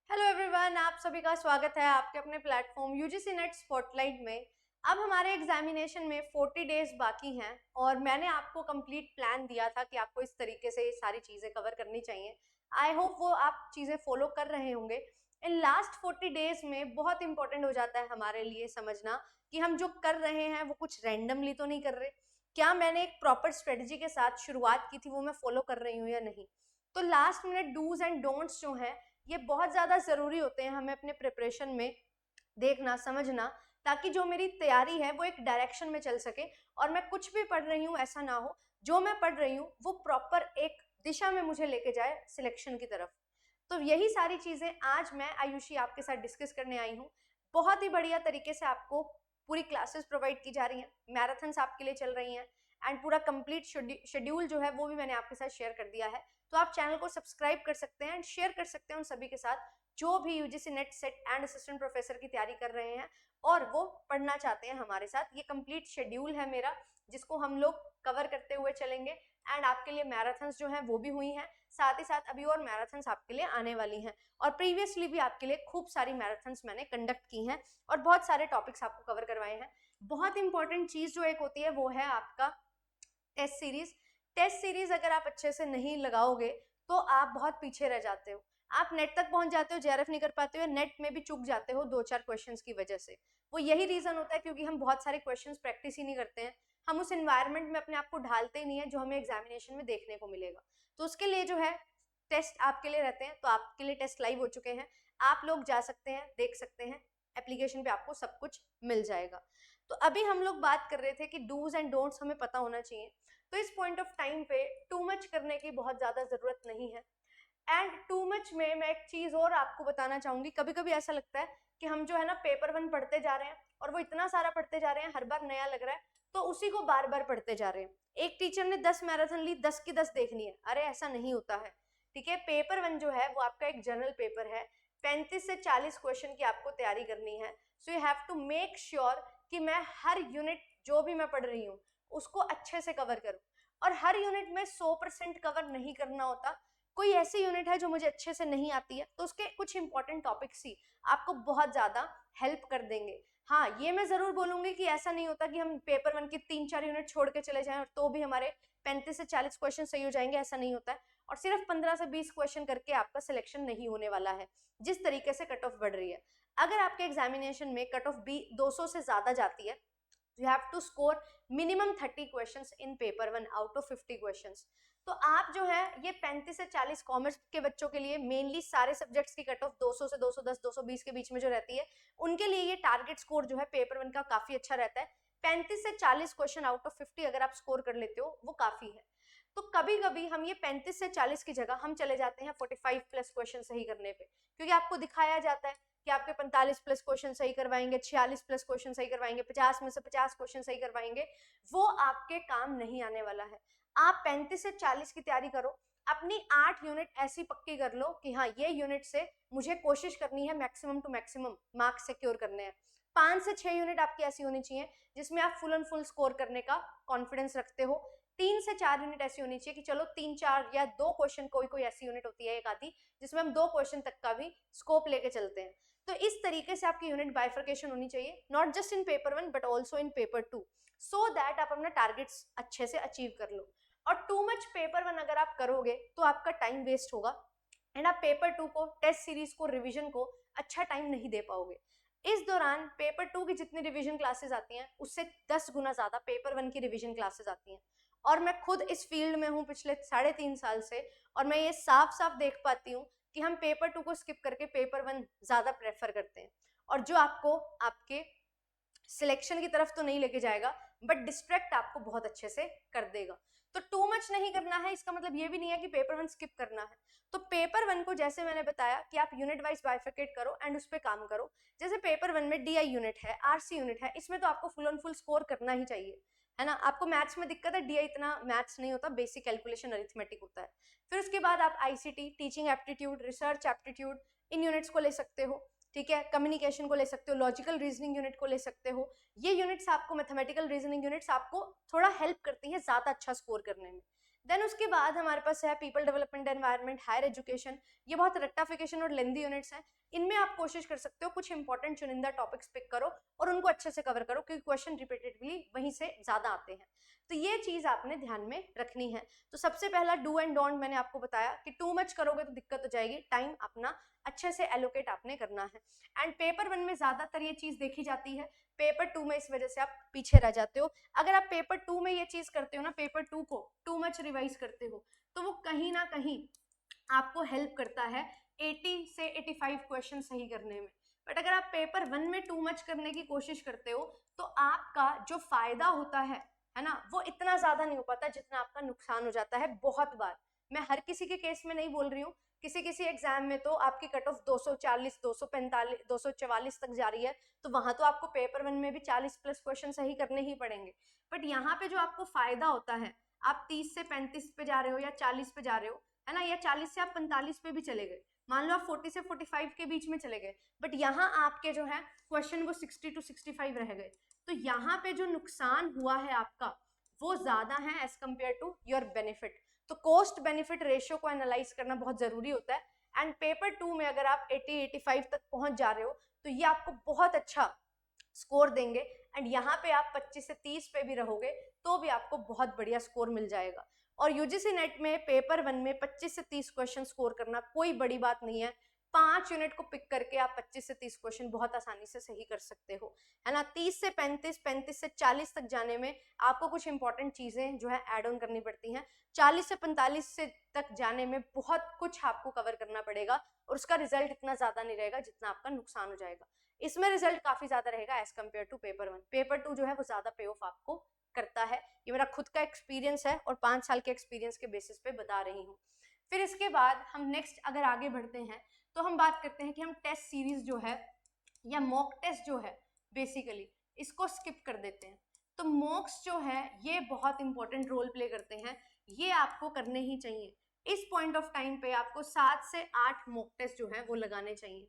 Hello everyone, आप सभी का स्वागत है आपके अपने प्लेटफॉर्म यूजीसी नेट स्पॉटलाइट में। अब हमारे एग्जामिनेशन में 40 डेज बाकी हैं और मैंने आपको कंप्लीट प्लान दिया था कि आपको इस तरीके से ये सारी चीज़ें कवर करनी चाहिए। आई होप वो आप चीज़ें फॉलो कर रहे होंगे। इन लास्ट 40 डेज में बहुत इंपॉर्टेंट हो जाता है हमारे लिए समझना कि हम जो कर रहे हैं वो कुछ रैंडमली तो नहीं कर रहे, क्या मैंने एक प्रॉपर स्ट्रेटजी के साथ शुरुआत की थी वो मैं फॉलो कर रही हूँ या नहीं। तो last minute do's and don'ts जो है ये बहुत ज़्यादा ज़रूरी होते हैं हमें अपने प्रिपरेशन में देखना समझना, ताकि जो मेरी तैयारी है वो एक डायरेक्शन में चल सके और मैं कुछ भी पढ़ रही हूँ ऐसा ना हो जो मैं पढ़ रही हूँ वो प्रॉपर एक दिशा में मुझे लेके जाए सिलेक्शन की तरफ। तो यही सारी चीज़ें आज मैं आयुषी आपके साथ डिस्कस करने आई हूँ। बहुत ही बढ़िया तरीके से आपको पूरी क्लासेस प्रोवाइड की जा रही हैं, मैराथन्स आपके लिए चल रही हैं एंड पूरा कंप्लीट शेड्यूल जो है वो भी मैंने आपके साथ शेयर कर दिया है। तो आप चैनल को सब्सक्राइब कर सकते हैं एंड शेयर कर सकते हैं उन सभी के साथ जो भी UGC net set and assistant professor की तैयारी कर रहे हैं और वो पढ़ना चाहते हैं हमारे साथ। ये कंप्लीट शेड्यूल है मेरा जिसको हम लोग कवर करते हुए चलेंगे एंड आपके लिए मैराथन्स जो हैं वो भी हुई हैं, साथ ही साथ अभी और मैराथन्स आपके लिए आने वाली हैं और प्रीवियसली भी आपके लिए खूब सारी मैराथन्स मैंने कंडक्ट की हैं और बहुत सारे टॉपिक्स आपको कवर करवाए हैं। बहुत इंपॉर्टेंट चीज जो एक होती है वो है आपका टेस्ट सीरीज। टेस्ट सीरीज अगर आप अच्छे से नहीं लगाओगे तो आप बहुत पीछे रह जाते हो, आप नेट तक पहुंच जाते हो, जेआरएफ नहीं कर पाते हो, नेट में भी चूक जाते हो दो चार क्वेश्चंस की वजह से। वो यही रीजन होता है क्योंकि हम बहुत सारे क्वेश्चंस प्रैक्टिस ही नहीं करते हैं, हम उस एनवायरनमेंट में अपने आप को ढालते ही नहीं है जो हमें एग्जामिनेशन में देखने को मिलेगा। तो उसके लिए जो है टेस्ट आपके लिए रहते हैं, तो आपके लिए टेस्ट लाइव हो चुके हैं, आप लोग जा सकते हैं देख सकते हैं, एप्लीकेशन पे आपको सब कुछ मिल जाएगा। तो अभी हम लोग बात कर रहे थे कि डूज एंड डोंट्स हमें पता होना चाहिए। तो इस पॉइंट ऑफ टाइम पे टू मच करने की बहुत ज्यादा जरूरत नहीं है एंड टू मच में मैं एक चीज और आपको बताना चाहूंगी। कभी कभी ऐसा लगता है कि हम जो है ना पेपर वन पढ़ते जा रहे हैं और वो इतना सारा पढ़ते जा रहे हैं, हर बार नया लग रहा है तो उसी को बार बार पढ़ते जा रहे हैं। एक टीचर ने 10 मैराथन ली, 10 की 10 देखनी है, अरे ऐसा नहीं होता है। ठीक है, पेपर वन जो है वो आपका एक जनरल पेपर है, 35 से 40 क्वेश्चन की आपको तैयारी करनी है। So you have to make sure कि मैं हर यूनिट जो भी मैं पढ़ रही हूँ उसको अच्छे से कवर करूँ। और हर यूनिट में 100% कवर नहीं करना होता, कोई ऐसी यूनिट है जो मुझे अच्छे से नहीं आती है तो उसके कुछ इंपॉर्टेंट टॉपिक्स ही आपको बहुत ज्यादा हेल्प कर देंगे। हाँ, ये मैं जरूर बोलूंगी कि ऐसा नहीं होता कि हम पेपर वन की 3-4 यूनिट छोड़ के चले जाएं और तो भी हमारे 35 से 40 क्वेश्चन सही हो जाएंगे, ऐसा नहीं होता है। और सिर्फ 15 से 20 क्वेश्चन करके आपका सिलेक्शन नहीं होने वाला है जिस तरीके से कट ऑफ बढ़ रही है। अगर आपके एग्जामिनेशन में कट ऑफ बी 200 से ज्यादा जाती है, you have to score minimum 30 questions in paper 1 out of 50 questions। तो आप जो है ये 35 से 40 कॉमर्स के बच्चों के लिए मेनली सारे सब्जेक्ट्स की कट ऑफ 200 से 210 220 के बीच में जो रहती है उनके लिए ये टारगेट स्कोर जो है पेपर वन का काफी अच्छा रहता है। 35 से 40 क्वेश्चन आउट ऑफ 50 अगर आप स्कोर कर लेते हो वो काफी है। तो कभी कभी हम ये 35 से 40 की जगह हम चले जाते हैं 45 प्लस क्वेश्चन सही करने पे, क्योंकि आपको दिखाया जाता है कि आपके 45 प्लस क्वेश्चन सही करवाएंगे, 46 प्लस क्वेश्चन सही करवाएंगे, 50 में से 50 क्वेश्चन सही करवाएंगे, वो आपके काम नहीं आने वाला है। आप 35 से 40 की तैयारी करो, अपनी 8 यूनिट ऐसी पक्की कर लो कि हाँ ये यूनिट से मुझे कोशिश करनी है maximum to maximum marks secure करने हैं। 5 से 6 यूनिट आपकी ऐसी होनी चाहिए जिसमें आप फुल एंड फुल स्कोर करने का कॉन्फिडेंस रखते हो। 3 से 4 यूनिट ऐसी होनी चाहिए कि चलो 3-4 या 2 क्वेश्चन, कोई कोई ऐसी यूनिट होती है एक आधी जिसमें हम 2 क्वेश्चन तक का भी स्कोप लेके चलते हैं। तो इस तरीके से आपकी यूनिट बाइफर्केशन होनी चाहिए, not just in paper one but also in paper two, so that आप अपना टारगेट्स अच्छे से अचीव कर लो। और टू मच पेपर वन अगर आप करोगे तो आपका टाइम वेस्ट होगा एंड आप पेपर टू को, टेस्ट सीरीज को, रिविजन को अच्छा टाइम नहीं दे पाओगे। इस दौरान पेपर टू की जितनी रिविजन क्लासेस आती हैं उससे 10 गुना ज्यादा पेपर वन की रिविजन क्लासेस आती हैं। और मैं खुद इस फील्ड में हूँ पिछले 3.5 साल से और मैं ये साफ साफ देख पाती हूँ कि हम पेपर टू को स्किप करके पेपर वन ज्यादा प्रेफर करते हैं और जो आपको आपके सिलेक्शन की तरफ तो नहीं लेके जाएगा बट डिस्ट्रैक्ट आपको बहुत अच्छे से कर देगा। तो टू मच नहीं करना है, इसका मतलब ये भी नहीं है कि पेपर वन स्किप करना है। तो पेपर वन को जैसे मैंने बताया कि आप यूनिट वाइज बाइफिकेट करो एंड उस पर काम करो। जैसे पेपर वन में डीआई यूनिट है, आरसी यूनिट है, इसमें तो आपको फुल एंड फुल स्कोर करना ही चाहिए, है ना। आपको मैथ्स में दिक्कत है, डीआई इतना मैथ्स नहीं होता, बेसिक कैलकुलेशन अरिथमेटिक होता है। फिर उसके बाद आप ICT, teaching aptitude, research aptitude, इन यूनिट्स को ले सकते हो। ठीक है, कम्युनिकेशन को ले सकते हो, लॉजिकल रीजनिंग यूनिट को ले सकते हो। ये यूनिट्स आपको, मैथमेटिकल रीजनिंग यूनिट्स आपको थोड़ा हेल्प करती है ज्यादा अच्छा स्कोर करने में। देन उसके बाद हमारे पास है people development environment, higher education. ये बहुत रट्टाफिकेशन और लेंदी यूनिट्स हैं। इनमें आप कोशिश कर सकते हो कुछ इंपॉर्टेंट चुनिंदा टॉपिक्स पिक करो और उनको अच्छे से कवर करो, क्योंकि क्वेश्चन रिपीटेडली वहीं से ज्यादा आते हैं। तो ये चीज आपने ध्यान में रखनी है। तो सबसे पहला डू एंड डोंट मैंने आपको बताया कि टू मच करोगे तो दिक्कत हो जाएगी, टाइम अपना अच्छे से एलोकेट आपने करना है। एंड पेपर 1 में ज्यादातर ये चीज देखी जाती है, पेपर 2 में इस वजह से आप पीछे रह जाते हो। अगर आप पेपर 2 में ये चीज करते हो ना, पेपर 2 को टू मच रिवाइज करते हो, तो वो कहीं ना कहीं आपको हेल्प करता है 80 से 85 क्वेश्चन सही करने में। बट अगर आप पेपर 1 में टू मच करने की कोशिश करते हो तो आपका जो फायदा होता है ना, वो इतना ज्यादा नहीं हो पाता जितना आपका नुकसान हो जाता है बहुत बार। मैं हर किसी के केस में नहीं बोल रही हूँ, किसी किसी एग्जाम में तो आपकी कट ऑफ 240, 245, 244 तक जा रही है, तो वहां तो आपको पेपर 1 में भी 40 प्लस क्वेश्चन सही करने ही पड़ेंगे। बट यहाँ पे जो आपको फायदा होता है, आप 30 से 35 पे जा रहे हो या 40 पे जा रहे हो, है ना, या 40 से आप 45 पे भी चले गए, मान लो आप 40 से 45 के बीच में चले गए, बट यहाँ आपके जो है क्वेश्चन वो 60 to 65 रह गए, तो यहाँ पे जो नुकसान हुआ है आपका वो ज्यादा है as compare to your benefit. तो कॉस्ट बेनिफिट रेशियो को एनालाइज करना बहुत जरूरी होता है। एंड पेपर 2 में अगर आप 80-85 तक पहुंच जा रहे हो तो ये आपको बहुत अच्छा स्कोर देंगे। एंड यहाँ पे आप 25 से 30 पे भी रहोगे तो भी आपको बहुत बढ़िया स्कोर मिल जाएगा। और यूजीसी नेट में पेपर 1 में 25 से 30 क्वेश्चन स्कोर करना कोई बड़ी बात नहीं है। 5 यूनिट को पिक करके आप 25 से 30 क्वेश्चन बहुत आसानी से सही कर सकते हो, है ना। 30 से 35, 35 से 40 तक जाने में आपको कुछ इंपॉर्टेंट चीजें जो है ऐड ऑन करनी पड़ती हैं। 40 से 45 से तक जाने में बहुत कुछ आपको कवर करना पड़ेगा और उसका रिजल्ट इतना ज्यादा नहीं रहेगा जितना आपका नुकसान हो जाएगा। इसमें रिजल्ट काफी ज्यादा रहेगा as compare to paper 1। Paper 2 जो है वो ज्यादा पे ऑफ आपको करता है। ये मेरा खुद का एक्सपीरियंस है और 5 साल के एक्सपीरियंस के बेसिस पे बता रही हूँ। फिर इसके बाद हम नेक्स्ट अगर आगे बढ़ते हैं तो हम बात करते हैं कि हम टेस्ट सीरीज जो है या मॉक टेस्ट जो है बेसिकली इसको स्किप कर देते हैं। तो मॉक्स जो है ये बहुत इंपॉर्टेंट रोल प्ले करते हैं, ये आपको करने ही चाहिए। इस पॉइंट ऑफ टाइम पे आपको 7 से 8 मॉक टेस्ट जो है वो लगाने चाहिए।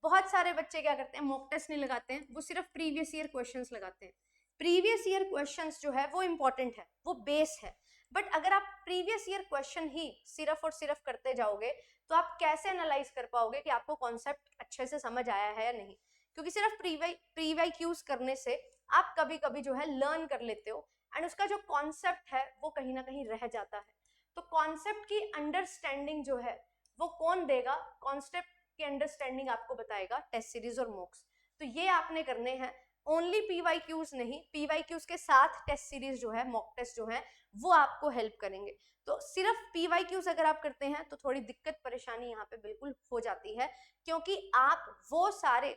बहुत सारे बच्चे क्या करते हैं, मॉक टेस्ट नहीं लगाते हैं, वो सिर्फ प्रीवियस ईयर क्वेश्चंस लगाते हैं। प्रीवियस ईयर क्वेश्चंस जो है वो इंपॉर्टेंट है, वो बेस है, बट अगर आप प्रीवियस ईयर क्वेश्चन ही सिर्फ और सिर्फ करते जाओगे तो आप कैसे एनालाइज कर पाओगे कि आपको कॉन्सेप्ट अच्छे से समझ आया है या नहीं। क्योंकि सिर्फ प्रीवाईक्यूज करने से आप कभी कभी जो है लर्न कर लेते हो एंड उसका जो कॉन्सेप्ट है वो कहीं ना कहीं रह जाता है। तो कॉन्सेप्ट की अंडरस्टैंडिंग जो है वो कौन देगा, कॉन्सेप्ट की अंडरस्टैंडिंग आपको बताएगा टेस्ट सीरीज और मॉक्स। तो ये आपने करने हैं, ओनली पीवाईक्यूज नहीं, पीवाईक्यूज के साथ टेस्ट सीरीज जो है, मॉक टेस्ट जो है वो आपको हेल्प करेंगे। तो सिर्फ पीवाईक्यूज अगर आप करते हैं तो थोड़ी दिक्कत परेशानी यहाँ पे बिल्कुल हो जाती है, क्योंकि आप वो सारे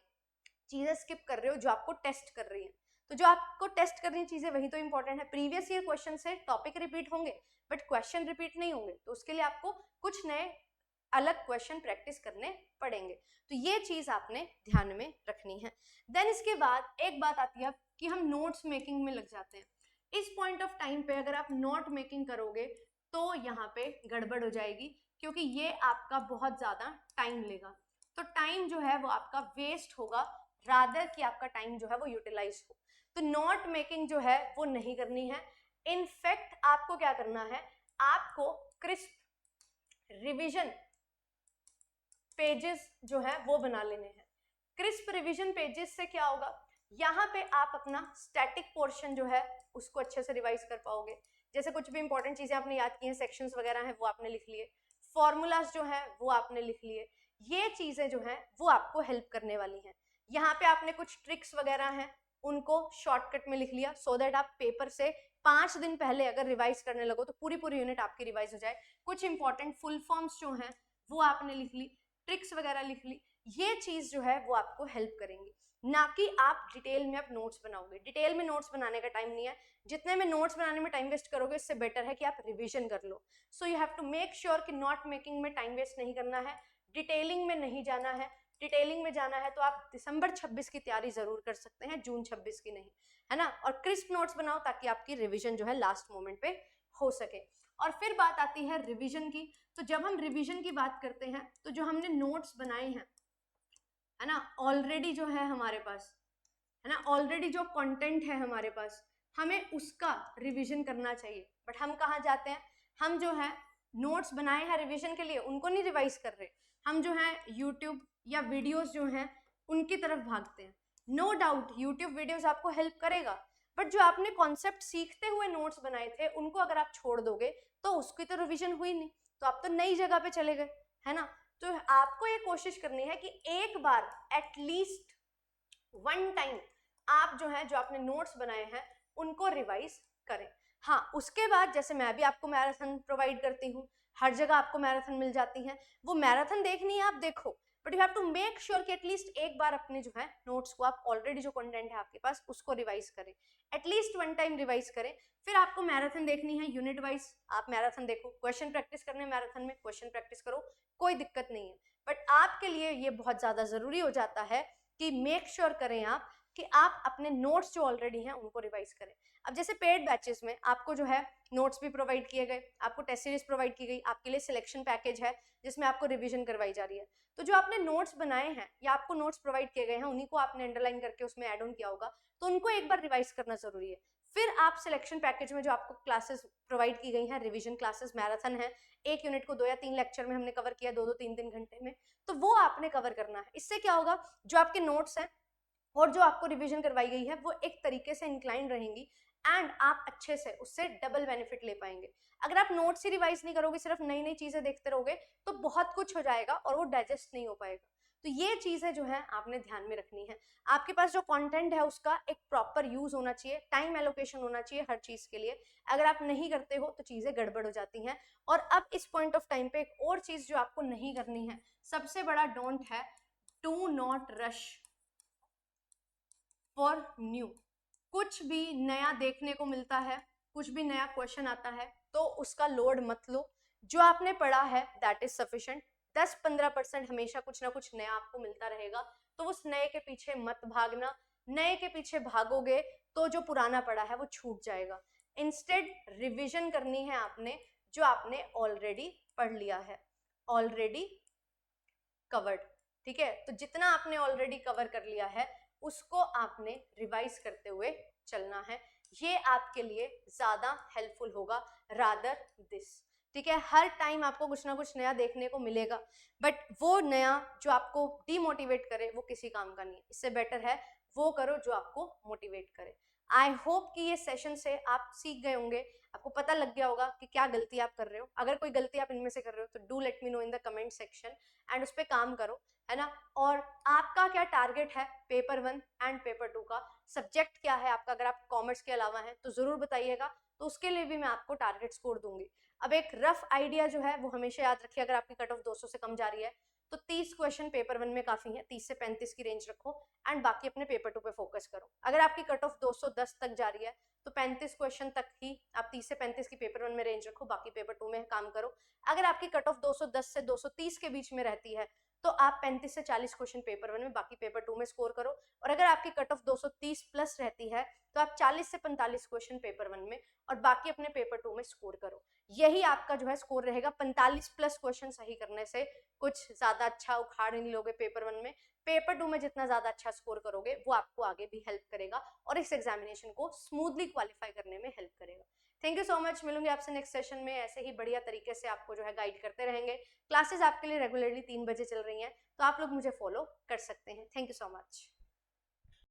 चीजें स्किप कर रहे हो जो आपको टेस्ट कर रही है। तो जो आपको टेस्ट करनी चीजें वही तो इंपॉर्टेंट है। प्रीवियस ईयर क्वेश्चन से टॉपिक रिपीट होंगे बट क्वेश्चन रिपीट नहीं होंगे, तो उसके लिए आपको कुछ नए अलग क्वेश्चन प्रैक्टिस करने पड़ेंगे। तो ये चीज आपने ध्यान में रखनी है। देन इसके बाद एक बात आती है कि हम नोट्स मेकिंग में लग जाते हैं। इस पॉइंट ऑफ टाइम पे अगर आप नोट मेकिंग करोगे तो यहाँ पे गड़बड़ हो जाएगी, क्योंकि ये आपका बहुत ज्यादा टाइम लेगा। तो टाइम जो है वो आपका वेस्ट होगा रादर कि आपका टाइम जो है वो यूटिलाइज हो। तो नोट मेकिंग जो है वो नहीं करनी है। इनफैक्ट आपको क्या करना है, आपको क्रिस्प रिविजन पेजेस जो है वो बना लेने हैं। क्रिस्प रिवीजन पेजेस से क्या होगा, यहाँ पे आप अपना स्टैटिक पोर्शन जो है उसको अच्छे से रिवाइज कर पाओगे। जैसे कुछ भी इंपॉर्टेंट चीजें आपने याद की हैं, सेक्शंस वगैरह हैं वो आपने लिख लिए, फॉर्मूलाज जो है वो आपने लिख लिए, ये चीजें जो हैं वो आपको हेल्प करने वाली हैं। यहाँ पे आपने कुछ ट्रिक्स वगैरह हैं उनको शॉर्टकट में लिख लिया, सो दैट आप पेपर से 5 दिन पहले अगर रिवाइज करने लगो तो पूरी पूरी यूनिट आपकी रिवाइज हो जाए। कुछ इंपॉर्टेंट फुल फॉर्म्स जो हैं वो आपने लिख ली, ट्रिक्स वगैरह लिख ली, ये चीज जो है वो आपको हेल्प करेंगी। ना कि आप डिटेल में आप नोट्स बनाओगे, डिटेल में नोट्स बनाने का टाइम नहीं है। जितने में नोट्स बनाने में टाइम वेस्ट करोगे इससे बेटर है कि आप रिवीजन कर लो। So you have to make sure कि नोट मेकिंग में टाइम वेस्ट नहीं करना है, डिटेलिंग में नहीं जाना है। डिटेलिंग में जाना है तो आप दिसंबर 26 की तैयारी जरूर कर सकते हैं, जून 26 की नहीं, है ना। और क्रिस्प नोट्स बनाओ ताकि आपकी रिविजन जो है लास्ट मोमेंट पे हो सके। और फिर बात आती है रिविजन की। तो जब हम रिवीजन की बात करते हैं तो जो हमने नोट्स बनाए हैं, है ना, ऑलरेडी जो है हमारे पास, है ना, ऑलरेडी जो कंटेंट है हमारे पास, हमें उसका रिवीजन करना चाहिए। बट हम कहाँ जाते हैं, हम जो है नोट्स बनाए हैं रिवीजन के लिए उनको नहीं रिवाइज कर रहे, हम जो है यूट्यूब या वीडियोस जो हैं उनकी तरफ भागते हैं। नो डाउट यूट्यूब वीडियोस आपको हेल्प करेगा, बट जो आपने कॉन्सेप्ट सीखते हुए नोट्स बनाए थे उनको अगर आप छोड़ दोगे तो उसकी तो रिवीजन हुई नहीं, तो आप तो नई जगह पे चले गए, है ना। तो आपको ये कोशिश करनी है कि एक बार एटलीस्ट वन टाइम आप जो है जो आपने नोट्स बनाए हैं उनको रिवाइज करें। हाँ, उसके बाद जैसे मैं भी आपको मैराथन प्रोवाइड करती हूँ, हर जगह आपको मैराथन मिल जाती हैं, वो मैराथन देखनी है आप देखो, but you have to make sure कि एटलीस्ट एक बार अपने जो है नोट्स को आप ऑलरेडी जो कंटेंट है आपके पास उसको रिवाइज करें, एटलीस्ट वन टाइम रिवाइज करें। फिर आपको मैराथन देखनी है यूनिट वाइज, आप मैराथन देखो, क्वेश्चन प्रैक्टिस करने मैराथन में क्वेश्चन प्रैक्टिस करो, कोई दिक्कत नहीं है। बट आपके लिए ये बहुत ज्यादा जरूरी हो जाता है कि मेक श्योर करें आप कि आप अपने नोट्स जो ऑलरेडी हैं उनको रिवाइज करें। अब जैसे पेड बैचेस में आपको जो है नोट्स भी प्रोवाइड किए गए, आपको टेस्ट सीरीज प्रोवाइड की गई, आपके लिए सिलेक्शन पैकेज है जिसमें आपको रिवीजन करवाई जा रही है। तो जो आपने नोट्स बनाए हैं या आपको नोट्स प्रोवाइड किए गए हैं उन्हीं को आपने अंडरलाइन करके उसमें ऐड ऑन किया होगा, तो उनको एक बार रिवाइज करना जरूरी है। फिर आप सिलेक्शन पैकेज में जो आपको क्लासेस प्रोवाइड की गई हैं, रिवीजन क्लासेस मैराथन है, एक यूनिट को 2 या 3 लेक्चर में हमने कवर किया, 2-2 3-3 घंटे में, तो वो आपने कवर करना है। इससे क्या होगा, जो आपके नोट्स हैं और जो आपको रिवीजन करवाई गई है वो एक तरीके से इंक्लाइन रहेंगी एंड आप अच्छे से उससे डबल बेनिफिट ले पाएंगे। अगर आप नोट्स ही रिवाइज नहीं करोगे, सिर्फ नई नई चीजें देखते रहोगे, तो बहुत कुछ हो जाएगा और वो डाइजेस्ट नहीं हो पाएगा। तो ये चीजें जो है आपने ध्यान में रखनी है। आपके पास जो कंटेंट है उसका एक प्रॉपर यूज होना चाहिए, टाइम एलोकेशन होना चाहिए हर चीज के लिए। अगर आप नहीं करते हो तो चीजें गड़बड़ हो जाती हैं। और अब इस पॉइंट ऑफ टाइम पे एक और चीज जो आपको नहीं करनी है, सबसे बड़ा डोंट है, do not rush for new. कुछ भी नया देखने को मिलता है, कुछ भी नया क्वेश्चन आता है तो उसका लोड मत लो। जो आपने पढ़ा है दैट इज सफिशिएंट। 10-15% हमेशा कुछ ना कुछ नया आपको मिलता रहेगा, तो उस नए के पीछे मत भागना। नए के पीछे भागोगे तो जो पुराना पढ़ा है वो छूट जाएगा। इंस्टेड रिवीजन करनी है आपने जो आपने ऑलरेडी पढ़ लिया है, ऑलरेडी कवर्ड। ठीक है, तो जितना आपने ऑलरेडी कवर कर लिया है उसको आपने रिवाइज करते हुए चलना है। ये आपके लिए ज्यादा हेल्पफुल होगा रादर दिस। ठीक है, हर टाइम आपको कुछ ना कुछ नया देखने को मिलेगा, बट वो नया जो आपको डीमोटिवेट करे वो किसी काम का नहीं है। इससे बेटर है वो करो जो आपको मोटिवेट करे। आई होप कि ये सेशन से आप सीख गए होंगे, आपको पता लग गया होगा कि क्या गलती आप कर रहे हो। अगर कोई गलती आप इनमें से कर रहे हो तो do let me know in the comment section and उस पर काम करो, है ना। और आपका क्या टारगेट है पेपर 1 एंड पेपर 2 का, सब्जेक्ट क्या है आपका, अगर आप कॉमर्स के अलावा हैं तो जरूर बताइएगा, तो उसके लिए भी मैं आपको टारगेट स्कोर दूंगी। अब एक रफ आइडिया जो है वो हमेशा याद रखिए, अगर आपकी कट ऑफ 200 से कम जा रही है तो 30 क्वेश्चन पेपर 1 में काफी है, 30 से 35 की रेंज रखो एंड बाकी अपने पेपर 2 पे फोकस करो। अगर आपकी कट ऑफ 210 तक जा रही है तो 35 क्वेश्चन तक ही आप 30 से 35 की पेपर 1 में रेंज रखो, बाकी पेपर 2 में काम करो। अगर आपकी कट ऑफ 210 से 230 के बीच में रहती है तो आप 35 से 40 क्वेश्चन पेपर 1 में, बाकी पेपर 2 में स्कोर करो। और अगर आपकी कट ऑफ 230 प्लस रहती है तो आप 40 से 45 क्वेश्चन पेपर 1 में और बाकी अपने पेपर 2 में स्कोर करो। यही आपका जो है स्कोर रहेगा। 45 प्लस क्वेश्चन सही करने से कुछ ज्यादा अच्छा उखाड़ नहीं लोगे पेपर 1 में, पेपर 2 में जितना ज्यादा अच्छा स्कोर करोगे वो आपको आगे भी हेल्प करेगा और इस एग्जामिनेशन को स्मूथली क्वालिफाई करने में हेल्प करेगा। थैंक यू सो मच, मिलूंगी आपसे नेक्स्ट सेशन में। ऐसे ही बढ़िया तरीके से आपको जो है गाइड करते रहेंगे। क्लासेस आपके लिए रेगुलरली 3 बजे चल रही हैं, तो आप लोग मुझे फॉलो कर सकते हैं। Thank you so much.